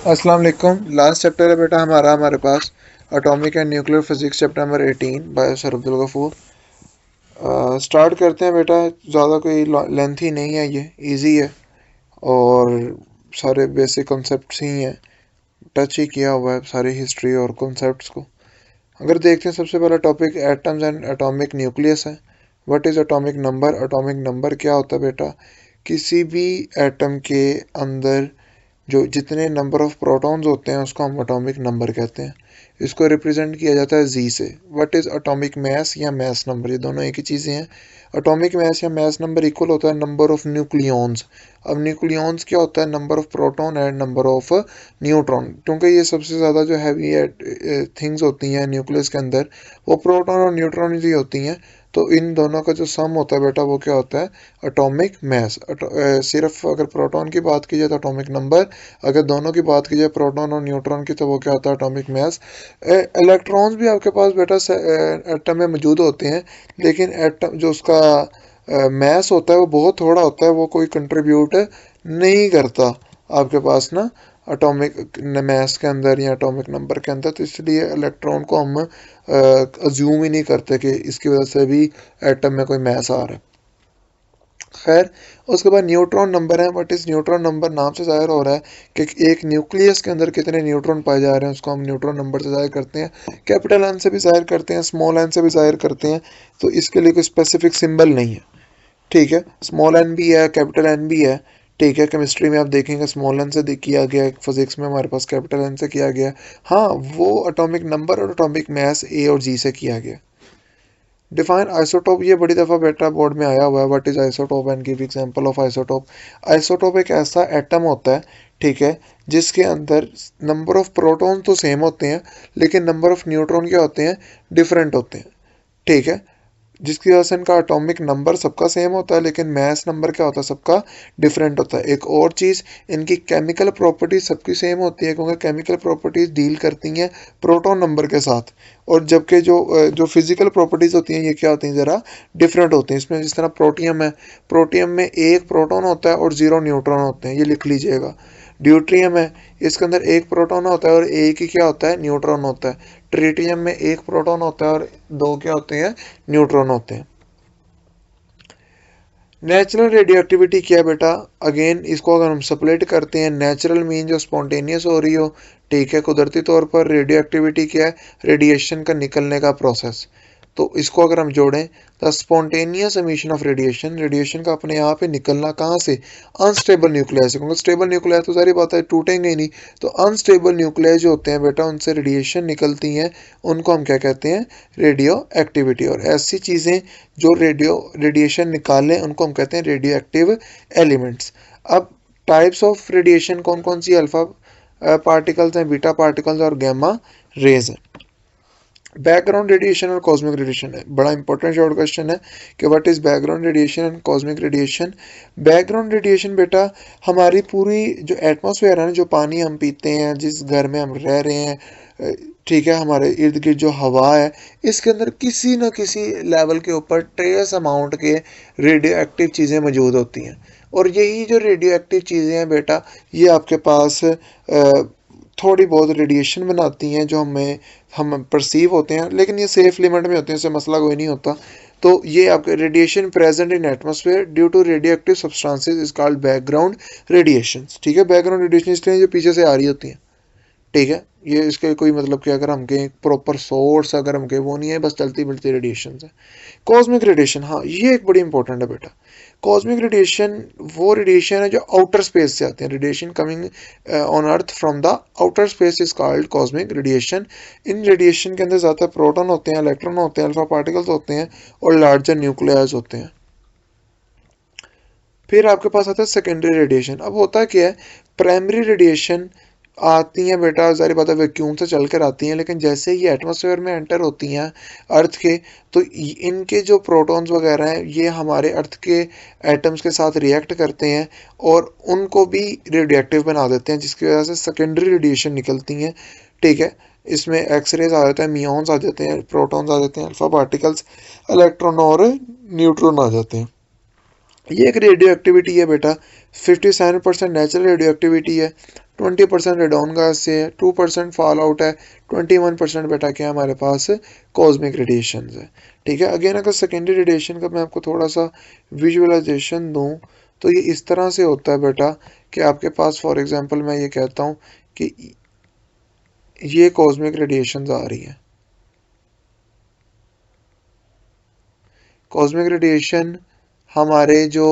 अस्सलाम वालेकुम। Last chapter है बेटा हमारे पास atomic and nuclear physics chapter number 18 by sir Abdul Ghafoor. Start करते हैं बेटा। ज़्यादा कोई लेंथी नहीं है, ये इजी है और सारे बेसिक कॉन्सेप्ट्स ही हैं। टच ही किया हुआ है सारी हिस्ट्री और कॉन्सेप्ट्स को। अगर देखते हैं, सबसे पहला topic atoms and atomic nucleus है। What is atomic number? Atomic number क्या होता है बेटा? किसी भी एटम के अंदर जो जितने नंबर ऑफ प्रोटॉन्स होते हैं उसको हम एटॉमिक नंबर कहते हैं। इसको रिप्रेजेंट किया जाता है जी से। व्हाट इज एटॉमिक मास या मास नंबर? ये दोनों एक ही चीज़ें हैं। एटॉमिक मास या मास नंबर इक्वल होता है नंबर ऑफ न्यूक्लियॉन्स। अब न्यूक्लियॉन्स क्या होता है? Number of proton and number of neutron. क्योंकि ये सबसे ज़्यादा जो हैवी थिंग्स होती हैं न्यूक्लियस के अंदर, वो प्रोटॉन और न्यूट्रॉन ही होती हैं। तो इन दोनों का जो सम होता है बेटा, वो क्या होता है? Atomic mass. सिर्फ अगर प्रोटॉन की बात की जाए तो एटॉमिक नंबर, अगर दोनों की बात की जाए प्रोटॉन और न्यूट्रॉन की, तो वो क्या होता है? Atomic mass. इलेक्ट्रॉन्स भी आपके पास बेटा एटम में मौजूद होते हैं, लेकिन एटम जो उसका मास होता है वो बहुत थोड़ा होता है, वो कोई कंट्रीब्यूट नहीं करता आपके पास ना एटॉमिक मास के अंदर या एटॉमिक नंबर के अंदर। तो इसलिए इलेक्ट्रॉन को हम अज्यूम ही नहीं करते कि इसकी वजह से भी एटम में कोई मास आ रहा है। खैर, उसके बाद न्यूट्रॉन नंबर है। What is neutron number? नाम से जाहिर हो रहा है कि एक न्यूक्लियस के अंदर कितने न्यूट्रॉन पाए जा रहे हैं, उसको हम न्यूट्रॉन नंबर से जाहिर करते हैं। कैपिटल एन से भी जाहिर करते हैं, स्मॉल एन से भी जाहिर करते हैं। तो इसके लिए कोई स्पेसिफिक सिंबल नहीं है, ठीक है। स्मॉल एन भी है, कैपिटल एन भी है, ठीक है। केमिस्ट्री में आप देखेंगे स्मॉल एन से किया गया, फिजिक्स में हमारे पास कैपिटल एन से किया गया। हाँ, वो एटॉमिक नंबर और एटॉमिक मास ए और जी से किया गया। डिफाइन आइसोटोप, ये बड़ी दफ़ा बेटा बोर्ड में आया हुआ है। What is isotope and give example of isotope. Isotope एक ऐसा एटम होता है, ठीक है, जिसके अंदर नंबर ऑफ प्रोटॉन तो सेम होते हैं, लेकिन नंबर ऑफ न्यूट्रॉन क्या होते हैं? डिफरेंट होते हैं, ठीक है। जिसकी वजह से इनका एटॉमिक नंबर सबका सेम होता है, लेकिन मास नंबर क्या होता है? सबका डिफरेंट होता है। एक और चीज़, इनकी केमिकल प्रॉपर्टीज सबकी सेम होती है, क्योंकि केमिकल प्रॉपर्टीज डील करती हैं प्रोटॉन नंबर के साथ। और जबकि जो फिजिकल प्रॉपर्टीज होती हैं, ये क्या होती हैं? ज़रा डिफरेंट होती हैं। इसमें जिस तरह प्रोटियम है, प्रोटियम में एक प्रोटॉन होता है और 0 न्यूट्रॉन होते हैं, ये लिख लीजिएगा। ड्यूट्रियम है, इसके अंदर एक प्रोटॉन होता है और एक ही क्या होता है? न्यूट्रॉन होता है। ट्रिटियम में एक प्रोटॉन होता है और दो क्या होते हैं? न्यूट्रॉन होते हैं। नेचुरल रेडियोएक्टिविटी क्या है बेटा? अगेन इसको अगर हम सेपरेट करते हैं, नेचुरल मीन जो स्पॉन्टेनियस हो रही हो, ठीक है, कुदरती तौर पर। रेडियोएक्टिविटी क्या है? रेडिएशन का निकलने का प्रोसेस। तो इसको अगर हम जोड़ें, the spontaneous emission of radiation, radiation का अपने आप ही निकलना कहाँ से? अनस्टेबल न्यूक्लियाई से। क्योंकि स्टेबल न्यूक्लियाई तो सारी बात है, टूटेंगे ही नहीं। तो अनस्टेबल न्यूक्लियाई जो होते हैं बेटा, उनसे रेडिएशन निकलती हैं, उनको हम क्या कहते हैं? Radio activity. और ऐसी चीज़ें जो रेडिएशन निकालें, उनको हम कहते हैं रेडियो एक्टिव एलिमेंट्स। अब टाइप्स ऑफ रेडिएशन कौन कौन सी? अल्फा पार्टिकल्स हैं, बीटा पार्टिकल्स और गैमा रेज हैं। बैकग्राउंड रेडिएशन और कॉस्मिक रेडिएशन है, बड़ा इंपॉर्टेंट शॉर्ट क्वेश्चन है कि what is background radiation and cosmic radiation. Background radiation बेटा, हमारी पूरी जो एटमॉस्फेयर है ना, जो पानी हम पीते हैं, जिस घर में हम रह रहे हैं, ठीक है, हमारे इर्द गिर्द जो हवा है, इसके अंदर किसी न किसी लेवल के ऊपर ट्रेस अमाउंट के रेडियो एक्टिव चीज़ें मौजूद होती हैं। और यही जो रेडियो एक्टिव चीज़ें हैं बेटा, ये आपके पास थोड़ी बहुत रेडिएशन बनाती हैं, जो हम परसीव होते हैं, लेकिन ये सेफ लिमिट में होते हैं, इससे मसला कोई नहीं होता। तो ये आपके radiation present in atmosphere due to radioactive substances is called background radiation, ठीक है। बैकग्राउंड रेडिएशन इसलिए जो पीछे से आ रही होती हैं, ठीक है। ये इसके कोई मतलब कि अगर हमके प्रॉपर सोर्स, अगर हमके वो नहीं है, बस चलती मिलती रेडिएशन है। कॉस्मिक रेडिएशन, हाँ, ये एक बड़ी इंपॉर्टेंट है बेटा। कॉस्मिक रेडिएशन वो रेडिएशन है जो आउटर स्पेस से आते हैं। Radiation coming on earth from the outer space is called cosmic radiation. In radiation के अंदर ज़्यादा प्रोटॉन होते हैं, इलेक्ट्रॉन होते हैं, अल्फा पार्टिकल्स होते हैं और लार्जर न्यूक्लियास होते हैं। फिर आपके पास आता है सेकेंडरी रेडिएशन। अब होता क्या है? प्राइमरी रेडिएशन आती हैं बेटा, सारी बात है, वैक्यूम से चल कर आती हैं, लेकिन जैसे ही एटमॉस्फेयर में एंटर होती हैं अर्थ के, तो इनके जो प्रोटॉन्स वगैरह हैं, ये हमारे अर्थ के एटम्स के साथ रिएक्ट करते हैं और उनको भी रेडियोएक्टिव बना देते हैं, जिसकी वजह से सेकेंडरी रेडिएशन निकलती हैं, ठीक है। इसमें एक्सरेज आ जाते हैं, मियॉन्स आ जाते हैं, प्रोटॉन्स आ जाते हैं, अल्फा पार्टिकल्स, इलेक्ट्रॉन और न्यूट्रॉन आ जाते हैं। ये एक रेडियो एक्टिविटी है बेटा, 57% नेचुरल रेडियो एक्टिविटी है, 20% रेडॉन गैस से है, 2% फॉल आउट है, 21% बेटा क्या हमारे पास कॉस्मिक रेडिएशन है। ठीक है, अगेन अगर सेकेंडरी रेडिएशन का मैं आपको थोड़ा सा विजुअलाइजेशन दूं तो ये इस तरह से होता है बेटा कि आपके पास फॉर एग्जांपल मैं ये कहता हूँ कि ये कॉस्मिक रेडिएशन आ रही है। कॉस्मिक रेडिएशन हमारे जो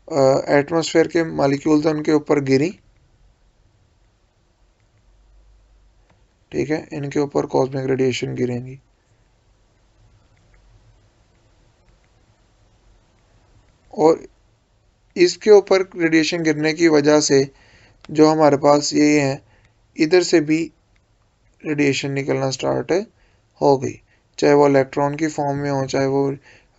एटमॉस्फेयर के मॉलिक्यूल्स हैं उनके ऊपर गिरी, ठीक है, इनके ऊपर कॉस्मिक रेडिएशन गिरेंगी और इसके ऊपर रेडिएशन गिरने की वजह से जो हमारे पास ये है इधर से भी रेडिएशन निकलना स्टार्ट हो गई, चाहे वो इलेक्ट्रॉन की फॉर्म में हो, चाहे वो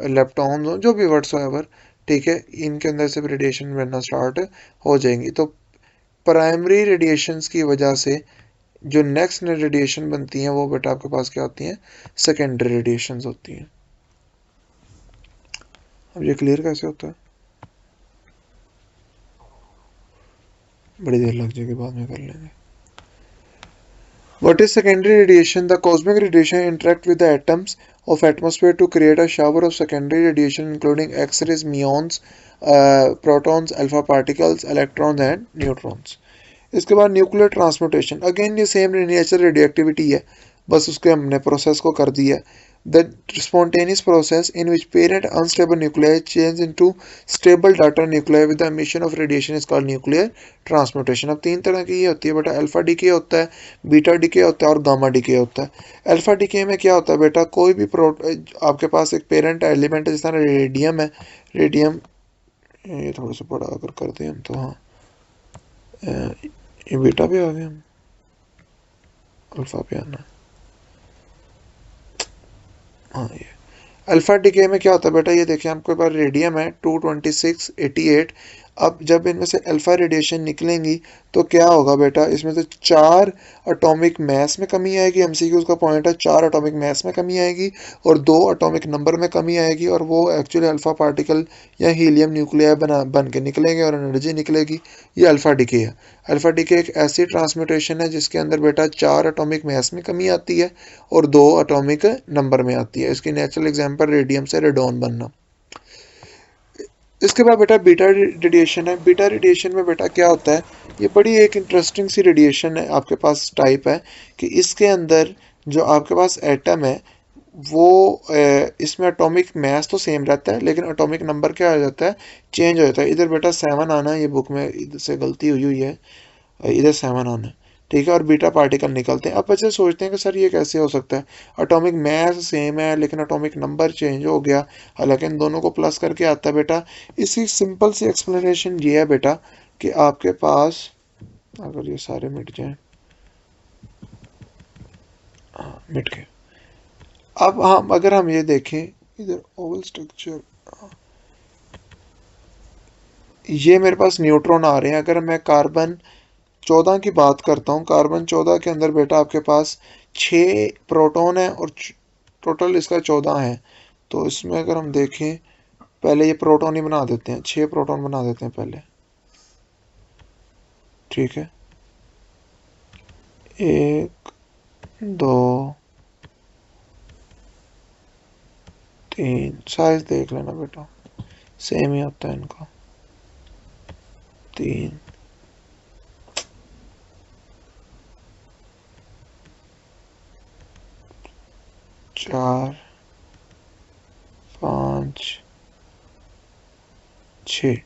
लेप्टॉन्स हो, जो भी व्हाट्सएवर, ठीक है, इनके अंदर से रेडिएशन बनना स्टार्ट हो जाएंगी। तो प्राइमरी रेडिएशंस की वजह से जो नेक्स्ट रेडिएशन बनती हैं वो बेटा आपके पास क्या होती हैं, सेकेंडरी रेडिएशंस होती हैं। अब ये क्लियर कैसे होता है, बड़ी देर लग जाएगी, बाद में कर लेंगे। What is secondary radiation? The cosmic radiation interact with the atoms of atmosphere to create a shower of secondary radiation including X-rays, muons, protons, alpha particles, electrons and neutrons. इसके बाद न्यूक्लियर ट्रांसपोर्टेशन, अगेन ये same natural radio activity है, बस उसके हमने process को कर दिया। The spontaneous process in which parent unstable nuclei change into stable daughter nuclei with the emission of radiation is called nuclear transmutation। अब तीन तरह की ये होती है बेटा, अल्फा डीके होता है, बीटा डीके होता है और गामा डीके होता है। अल्फा डीके में क्या होता है बेटा, कोई भी आपके पास एक पेरेंट एलिमेंट है, जिस तरह रेडियम है, रेडियम, ये थोड़ा सा बड़ा अगर कर दें हम तो, हाँ ये बीटा पे आ गए हम, अल्फा पे आना, हाँ ये अल्फा डीके में क्या होता है बेटा, ये देखिए आपके पास रेडियम है 22688। अब जब इनमें से अल्फा रेडिएशन निकलेंगी तो क्या होगा बेटा, इसमें से 4 एटॉमिक मास में कमी आएगी, एमसीक्यूज का पॉइंट है, 4 एटॉमिक मास में कमी आएगी और 2 एटॉमिक नंबर में कमी आएगी और वो एक्चुअली अल्फा पार्टिकल या हीलियम न्यूक्लियाई बन के निकलेंगे और एनर्जी निकलेगी। ये अल्फा डीके है। अल्फा डीके एक ऐसी ट्रांसम्यूटेशन है जिसके अंदर बेटा 4 एटॉमिक मास में कमी आती है और 2 एटॉमिक नंबर में आती है। इसकी नेचुरल एग्जांपल रेडियम से रेडॉन बनना। इसके बाद बेटा बीटा रेडिएशन है। बीटा रेडिएशन में बेटा क्या होता है, ये बड़ी एक इंटरेस्टिंग सी रेडिएशन है, आपके पास टाइप है कि इसके अंदर जो आपके पास एटम है वो इसमें एटॉमिक मास तो सेम रहता है लेकिन एटॉमिक नंबर क्या हो जाता है, चेंज हो जाता है। इधर बेटा 7 आना है, ये बुक में इधर से गलती हुई है, इधर 7 आना है, ठीक है, और बीटा पार्टिकल निकलते हैं। अब बच्चे सोचते हैं कि सर ये कैसे हो सकता है, एटॉमिक मास सेम है लेकिन एटॉमिक नंबर चेंज हो गया, हालांकि इन दोनों को प्लस करके आता है बेटा। इसी सिंपल सी एक्सप्लेनेशन ये है बेटा कि आपके पास अगर ये सारे मिट जाएं, हाँ मिट गए। अब हम अगर हम ये देखें इधर ओवल स्ट्रक्चर, ये मेरे पास न्यूट्रॉन आ रहे हैं। अगर मैं कार्बन 14 की बात करता हूँ, कार्बन 14 के अंदर बेटा आपके पास 6 प्रोटॉन है और टोटल इसका 14 है। तो इसमें अगर हम देखें, पहले ये प्रोटॉन ही बना देते हैं, 6 प्रोटॉन बना देते हैं पहले, ठीक है, 1 2 3, साइज देख लेना बेटा सेम ही होता है इनका, 3 4 5 6,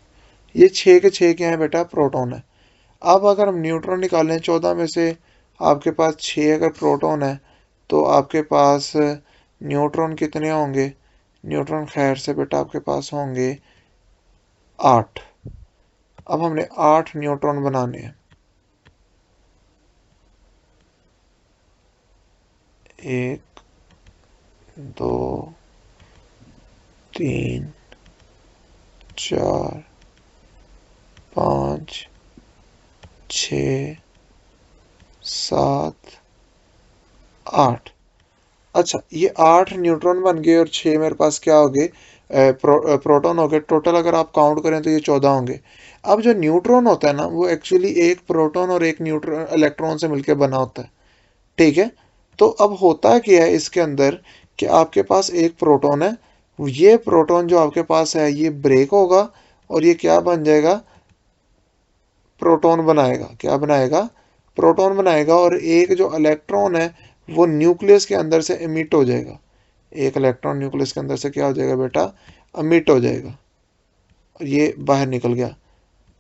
ये 6 के 6 क्या है बेटा, प्रोटॉन है। अब अगर हम न्यूट्रॉन निकालें 14 में से, आपके पास 6 अगर प्रोटॉन है तो आपके पास न्यूट्रॉन कितने होंगे, न्यूट्रॉन खैर से बेटा आपके पास होंगे 8। अब हमने 8 न्यूट्रॉन बनाने हैं, 1 2 3 4 5 6 7 8। अच्छा, ये 8 न्यूट्रॉन बन गए और 6 मेरे पास क्या हो गए, प्रोटॉन हो गए, टोटल अगर आप काउंट करें तो ये 14 होंगे। अब जो न्यूट्रॉन होता है ना, वो एक्चुअली एक प्रोटॉन और एक न्यूट्रॉन इलेक्ट्रॉन से मिलकर बना होता है, ठीक है। तो अब होता क्या है इसके अंदर कि आपके पास एक प्रोटॉन है, ये प्रोटॉन जो आपके पास है ये ब्रेक होगा और ये क्या बन जाएगा, प्रोटॉन बनाएगा। क्या बनाएगा, प्रोटॉन बनाएगा। और एक जो इलेक्ट्रॉन है वो न्यूक्लियस के अंदर से एमिट हो जाएगा, एक इलेक्ट्रॉन न्यूक्लियस के अंदर से क्या हो जाएगा बेटा, एमिट हो जाएगा, और ये बाहर निकल गया।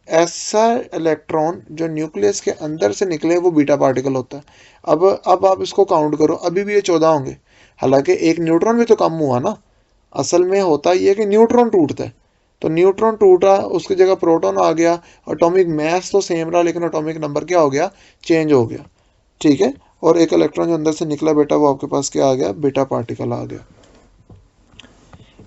ऐसा इलेक्ट्रॉन जो न्यूक्लियस के अंदर से निकले वो बीटा पार्टिकल होता है। अब आप इसको काउंट करो, अभी भी ये 14 होंगे, हालांकि एक न्यूट्रॉन भी तो कम हुआ ना। असल में होता ये है कि न्यूट्रॉन टूटता है, तो न्यूट्रॉन टूटा, उसकी जगह प्रोटॉन आ गया, एटॉमिक मास तो सेम रहा लेकिन एटॉमिक नंबर क्या हो गया, चेंज हो गया, ठीक है। और एक इलेक्ट्रॉन जो अंदर से निकला बेटा वो आपके पास क्या आ गया, बीटा पार्टिकल आ गया।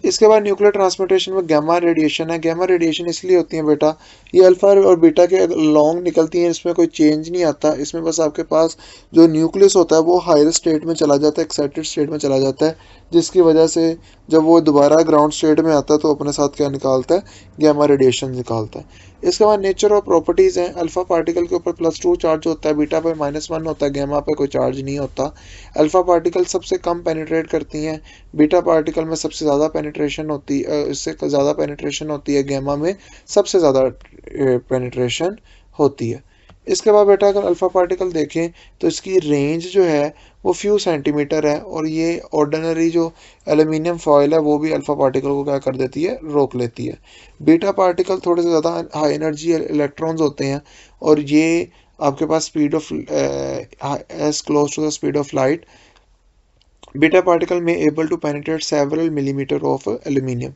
इसके बाद न्यूक्लियर ट्रांसमिटेशन में गैमा रेडिएशन है। गैमा रेडिएशन इसलिए होती है बेटा, ये अल्फा और बीटा के लॉन्ग निकलती हैं, इसमें कोई चेंज नहीं आता, इसमें बस आपके पास जो न्यूक्लियस होता है वो हायर स्टेट में चला जाता है, एक्साइटेड स्टेट में चला जाता है, जिसकी वजह से जब वो दोबारा ग्राउंड स्टेट में आता है तो अपने साथ क्या निकालता है, गैमा रेडिएशन निकालता है। इसके बाद नेचर और प्रॉपर्टीज़ हैं। अल्फा पार्टिकल के ऊपर +2 चार्ज होता है, बीटा पे -1 होता है, गैमा पे कोई चार्ज नहीं होता। अल्फा पार्टिकल सबसे कम पेनिट्रेट करती हैं, बीटा पार्टिकल में सबसे ज़्यादा पेनिट्रेशन होती है, इससे ज़्यादा पेनिट्रेशन होती है, गैमा में सबसे ज़्यादा पेनिट्रेशन होती है। इसके बाद बेटा अगर अल्फ़ा पार्टिकल देखें तो इसकी रेंज जो है वो फ्यू सेंटीमीटर है, और ये ऑर्डिनरी जो एल्यूमिनियम फॉयल है वो भी अल्फ़ा पार्टिकल को क्या कर देती है, रोक लेती है। बीटा पार्टिकल थोड़े से ज़्यादा हाई एनर्जी इलेक्ट्रॉन्स होते हैं, और ये आपके पास speed of as close to the speed of light. Beta particle में able to penetrate several millimetre of aluminium.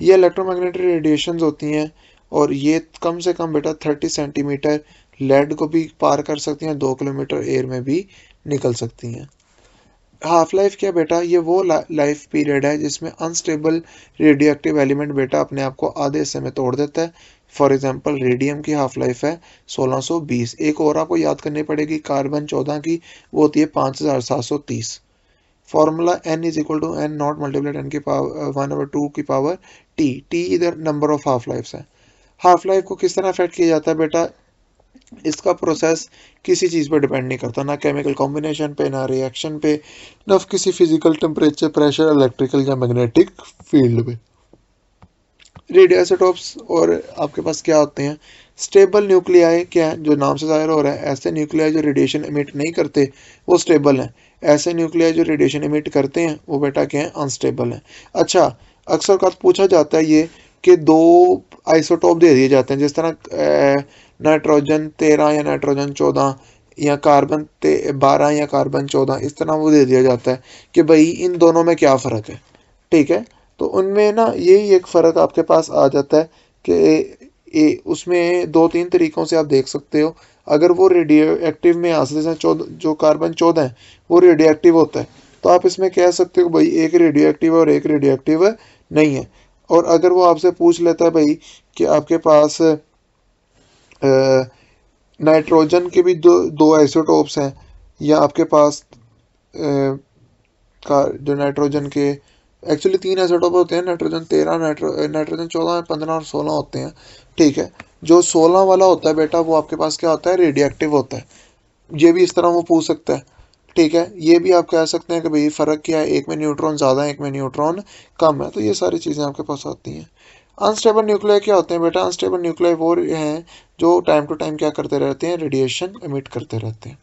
ये इलेक्ट्रोमैग्नेटिक रेडिएशंस होती हैं, और ये कम से कम बेटा 30 सेंटीमीटर लेड को भी पार कर सकती हैं, 2 किलोमीटर एयर में भी निकल सकती हैं। हाफ लाइफ क्या बेटा, ये वो लाइफ पीरियड है जिसमें अनस्टेबल रेडियो एक्टिव एलिमेंट बेटा अपने आप को आधे हिस्से में तोड़ देता है। फॉर एग्जांपल रेडियम की हाफ लाइफ है 1620। एक और आपको याद करनी पड़ेगी कार्बन 14 की, वो होती है 5730। Formula n is equal to N not multiplied N की पावर 1/2 की पावर टी। टी इधर नंबर ऑफ हाफ लाइफ है। हाफ लाइफ को किस तरह अफेक्ट किया जाता है बेटा, इसका प्रोसेस किसी चीज़ पर डिपेंड नहीं करता, ना केमिकल कॉम्बिनेशन पे, ना रिएक्शन पे, ना किसी फिजिकल टेम्परेचर, प्रेशर, इलेक्ट्रिकल या मैग्नेटिक फील्ड में। रेडियोआइसोटोप्स और आपके पास क्या होते हैं, स्टेबल न्यूक्लियाई क्या है, जो नाम से जाहिर हो रहा है, ऐसे न्यूक्लियाई जो रेडिएशन इमिट नहीं करते वो स्टेबल हैं। ऐसे न्यूक्लियाई जो रेडिएशन इमिट करते हैं वो बेटा क्या है, अनस्टेबल हैं। अच्छा, अक्सर का पूछा जाता है ये कि 2 आइसोटोप दे दिए जाते हैं, जिस तरह नाइट्रोजन 13 या नाइट्रोजन 14 या कार्बन 12 या कार्बन 14, इस तरह वो दे दिया जाता है कि भाई इन दोनों में क्या फ़र्क है, ठीक है। तो उनमें ना यही एक फ़र्क आपके पास आ जाता है कि उसमें 2-3 तरीक़ों से आप देख सकते हो। अगर वो रेडियो एक्टिव में आ सकते हैं, जो कार्बन 14 है वो रेडियो एक्टिव होता है, तो आप इसमें कह सकते हो भाई एक रेडियो एक्टिव है और एक रेडियो एक्टिव नहीं है। और अगर वो आपसे पूछ लेता है भाई कि आपके पास नाइट्रोजन के भी दो आइसोटोप्स हैं, या आपके पास जो नाइट्रोजन के एक्चुअली 3 आइसोटोप होते हैं, नाइट्रोजन 13, नाइट्रोजन 14, 15 और 16 होते हैं, ठीक है। जो 16 वाला होता है बेटा वो आपके पास क्या होता है, रेडियो एक्टिव होता है। ये भी इस तरह वो पूछ सकता है, ठीक है। ये भी आप कह सकते हैं कि भाई फ़र्क क्या है, एक में न्यूट्रॉन ज़्यादा है, एक में न्यूट्रॉन कम है। तो ये सारी चीज़ें आपके पास आती हैं। अनस्टेबल न्यूक्लियाई क्या होते हैं बेटा, अनस्टेबल न्यूक्लियाई वो हैं जो टाइम टू टाइम क्या करते रहते हैं, रेडिएशन एमिट करते रहते हैं।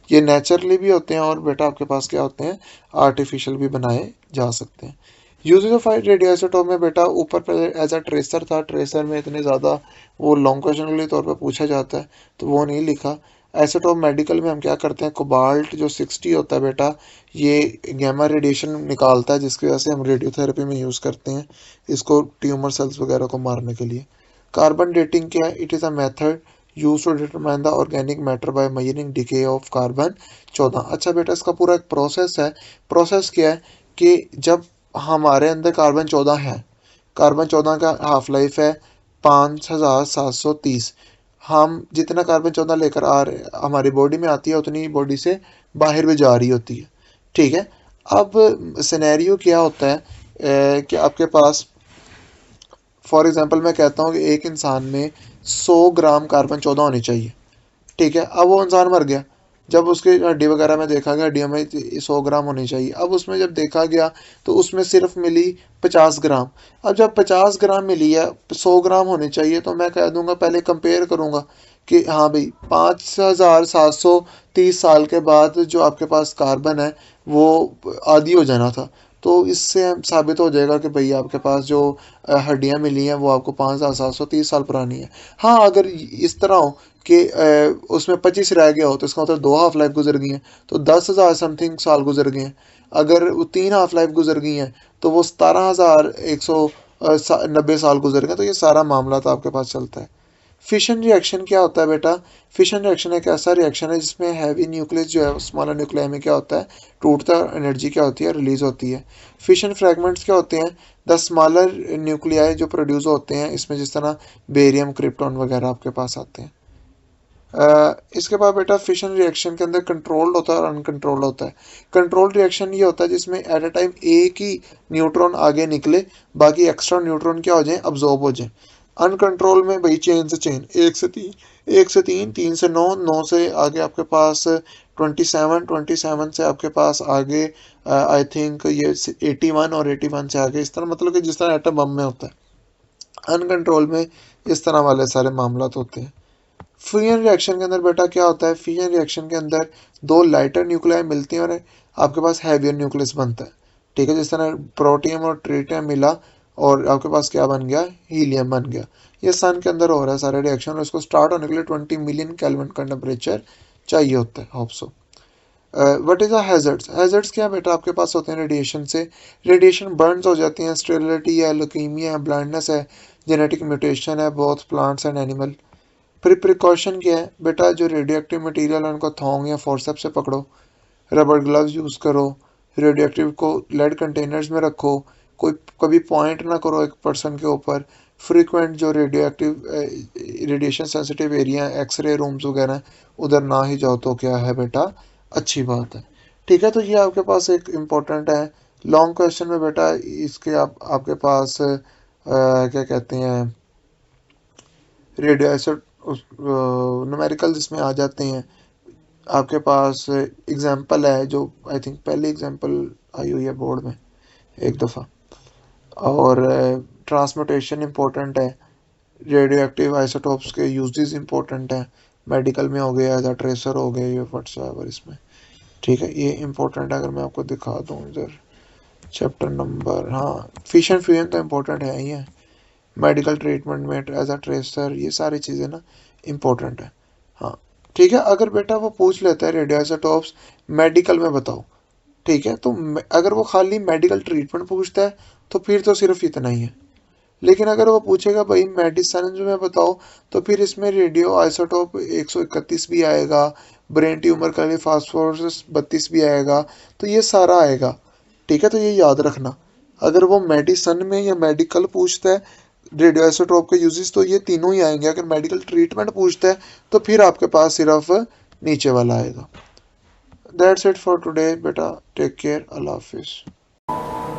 ये नेचुरली भी होते हैं, और बेटा आपके पास क्या होते हैं, आर्टिफिशियल भी बनाए जा सकते हैं। यूजेज ऑफ रेडियोआइसोटोप में बेटा ऊपर पर एज अ ट्रेसर था, ट्रेसर में इतने ज़्यादा वो लॉन्ग क्वेश्चन के तौर पर पूछा जाता है तो वो नहीं लिखा। आइसोटोप मेडिकल में हम क्या करते हैं, कोबाल्ट जो 60 होता है बेटा, ये गैमा रेडिएशन निकालता है, जिसकी वजह से हम रेडियोथेरेपी में यूज़ करते हैं इसको, ट्यूमर सेल्स वगैरह को मारने के लिए। कार्बन डेटिंग क्या है, it is a method use to determine the organic matter by measuring decay of carbon 14। अच्छा बेटा, इसका पूरा एक प्रोसेस है। प्रोसेस क्या है कि जब हमारे अंदर कार्बन 14 है, कार्बन 14 का हाफ लाइफ है 5730। हम जितना कार्बन 14 लेकर आ रहे हमारी बॉडी में आती है, उतनी बॉडी से बाहर भी जा रही होती है, ठीक है। अब सिनेरियो क्या होता है कि आपके पास फॉर एग्जांपल मैं कहता हूँ कि एक इंसान में 100 ग्राम कार्बन 14 होनी चाहिए, ठीक है। अब वो इंसान मर गया, जब उसकी हड्डी वगैरह में देखा गया हड्डियों में 100 ग्राम होनी चाहिए, अब उसमें जब देखा गया तो उसमें सिर्फ मिली 50 ग्राम। अब जब 50 ग्राम मिली है, 100 ग्राम होनी चाहिए, तो मैं कह दूंगा, पहले कंपेयर करूंगा कि हाँ भाई 5730 साल के बाद जो आपके पास कार्बन है वो आधी हो जाना था। तो इससे साबित हो जाएगा कि भाई आपके पास जो हड्डियां मिली हैं वो आपको 5730 साल पुरानी है। हाँ, अगर इस तरह हो कि उसमें 25 रह गया हो तो इसका मतलब 2 हाफ लाइफ गुजर गई हैं, तो 10,000 समथिंग साल गुजर गए हैं। अगर वो 3 हाफ लाइफ गुजर गई हैं तो वो 17,190 साल गुजर गए। तो ये सारा मामला तो आपके पास चलता है। फिशन रिएक्शन क्या होता है बेटा? फिशन रिएक्शन एक ऐसा रिएक्शन है जिसमें हैवी न्यूक्लियस जो है स्मॉलर न्यूक्लियाई में क्या होता है, टूटता है, एनर्जी क्या होती है, रिलीज होती है। फिशन फ्रैगमेंट्स क्या होते हैं? द स्मॉलर न्यूक्लियाई जो प्रोड्यूस होते हैं इसमें, जिस तरह बेरियम, क्रिप्टॉन वगैरह आपके पास आते हैं। इसके बाद बेटा फिशन रिएक्शन के अंदर कंट्रोल्ड होता है और अनकंट्रोल्ड होता है। कंट्रोल्ड रिएक्शन ये होता है जिसमें एट अ टाइम एक ही न्यूट्रॉन आगे निकले, बाकी एक्स्ट्रा न्यूट्रॉन क्या हो जाए, अब्जॉर्ब हो जाए। अनकंट्रोल में भाई चेन से चेन, एक से तीन, तीन से नौ, नौ से आगे आपके पास 27, 27 से आपके पास आगे आई थिंक ये 81, और 81 से आगे, इस तरह, मतलब कि जिस तरह एटम बम में होता है। अनकंट्रोल में इस तरह वाले सारे मामला होते हैं। फ्यूजन रिएक्शन के अंदर बेटा क्या होता है? फ्यूजन रिएक्शन के अंदर दो लाइटर न्यूक्लियाई मिलती हैं और आपके पास हैवियर न्यूक्लियस बनता है, ठीक है। जिस तरह प्रोटियम और ट्रिटियम मिला और आपके पास क्या बन गया, हीलियम बन गया। ये सन के अंदर हो रहा है सारे रिएक्शन, और इसको स्टार्ट होने के लिए 20 मिलियन केल्विन का टेम्परेचर चाहिए होता है। Hope so. What is hazards? Hazards क्या बेटा आपके पास होते हैं रेडिएशन से? रेडिएशन बर्न्स हो जाती हैं, स्टेरिलिटी है, लुकीमिया है, ब्लाइंडनेस है, जेनेटिक म्यूटेशन है, both plants and animal. Precaution क्या है बेटा? जो रेडियो एक्टिव मटीरियल है उनको थोंग या फोर्सेप से पकड़ो, रबर ग्लव्स यूज़ करो, रेडियो एक्टिव को लेड कंटेनर्स में रखो, कोई कभी पॉइंट ना करो एक पर्सन के ऊपर। फ्रीक्वेंट जो radioactive radiation sensitive area, X ray rooms वगैरह, उधर ना ही जाओ तो क्या है बेटा, अच्छी बात है, ठीक है। तो ये आपके पास एक इम्पोर्टेंट है। लॉन्ग क्वेश्चन में बेटा इसके आपके पास क्या कहते हैं, रेडियो एसिड न्यूमेरिकल जिसमें आ जाते हैं। आपके पास एग्जांपल है जो आई थिंक पहली एग्जांपल आई हुई है बोर्ड में एक दफ़ा, और ट्रांसमिटेशन इंपॉर्टेंट है, रेडियो एक्टिव आइसोटोप्स के यूजेस इंपॉर्टेंट हैं, मेडिकल में हो गया, एज अ ट्रेसर हो गया, ये व्हाट्सएवर इसमें, ठीक है। ये इंपॉर्टेंट है, अगर मैं आपको दिखा दूँ इधर चैप्टर नंबर, हाँ फिशन फ्यूजन तो इम्पोर्टेंट है ही है, मेडिकल ट्रीटमेंट में एज अ ट्रेसर, ये सारी चीज़ें ना इम्पोर्टेंट है। हाँ ठीक है, अगर बेटा वो पूछ लेता है रेडियोआइसोटोप्स मेडिकल में बताओ, ठीक है, तो अगर वो खाली मेडिकल ट्रीटमेंट पूछता है तो फिर तो सिर्फ इतना ही है। लेकिन अगर वो पूछेगा भाई मेडिसिन में बताओ, तो फिर इसमें रेडियो आइसोटोप 131 भी आएगा, ब्रेन ट्यूमर के लिए फास्फोरस 32 भी आएगा, तो ये सारा आएगा, ठीक है। तो ये याद रखना, अगर वो मेडिसिन में या मेडिकल पूछता है रेडियो आइसोटोप के यूजेस, तो ये तीनों ही आएंगे। अगर मेडिकल ट्रीटमेंट पूछता है तो फिर आपके पास सिर्फ नीचे वाला आएगा। दैट्स इट फॉर टुडे बेटा, टेक केयर, अल्लाह हाफिज़।